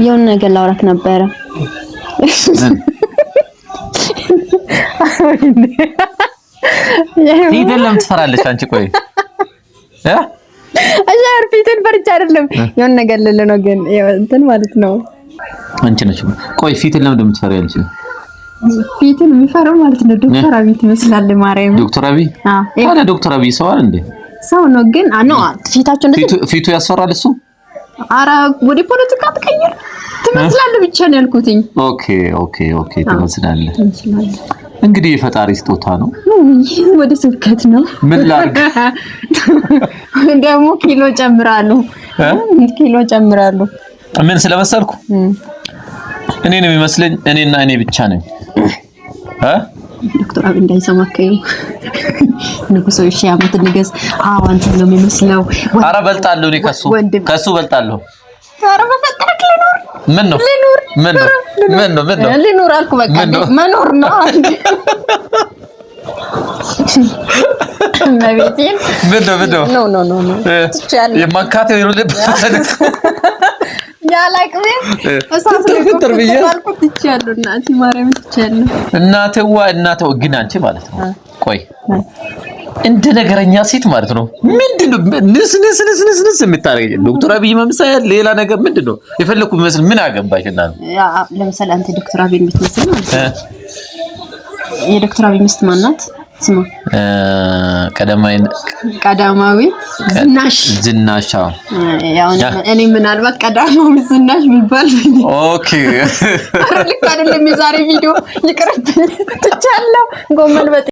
የሆነ ነገር ላውራክ ነበረ ፊትን ለምን ትፈራለች አንቺ ቆይ አሻር ፊትን ፈርቻ አይደለም የሆነ ነገር ልል ነው ግን እንትን ማለት ነው አንቺ ነሽ ቆይ ፊትን ለምን እንደምትፈሪያለሽ ፊትን የሚፈራው ማለት ነው ዶክተር አብይ ትመስላለህ ማርያም ዶክተር አብይ ታዲያ ዶክተር አብይ ሰው አይደል እንዴ ሰው ነው ግን ነው ፊታቸው እንደዚህ ፊቱ ያስፈራል እሱ አራ ወደ ፖለቲካ ተቀየረ ትመስላለህ ብቻ ነው ያልኩትኝ ኦኬ ትመስላለህ እንግዲህ የፈጣሪ ስጦታ ነው ወደ ስብከት ነው ምን ላርግ ደግሞ ኪሎ ጨምራሉ ምን ስለመሰልኩ እኔ ነው የሚመስለኝ እኔና እኔ ብቻ ነኝ ዶክተር አብይ እንዳይሰማከዩ ንጉሶች ያመት ንገስ አንተ ነው የሚመስለው አረ በልጣለሁ እኔ ከሱ በልጣለሁ አረ በፈጠረክ ምን ነው ልኑር አልኩ በቃ መኖር ነው ነብይቲን ምን ነው ኖ ትቻለህ የማካተው ይሩልብ ያላቅም እሳት ፍጥር ብዬ ትቻለሁ እናቴ ማርያም ትቻለሁ እናቴው ግን አንቺ ማለት ነው ቆይ እንደ ነገረኛ ሴት ማለት ነው ምንድነው ንስ የምታረጋኝ ዶክተር አብይ መምሰል ሌላ ነገር ምንድነው የፈለኩ መስል ምን አገባሽ እና ለምሳሌ አንተ ዶክተር አብይ የምትመስል ማለት ነው የዶክተር አብይ ሚስት ማናት ስማ ቀዳማዊት ዝናሽ ያው እኔ ምናልባት ቀዳማዊት ዝናሽ ቢባል ኦኬ ልክ አይደለም የዛሬ ቪዲዮ ይቅርብኝ ትቻለሁ ጎመን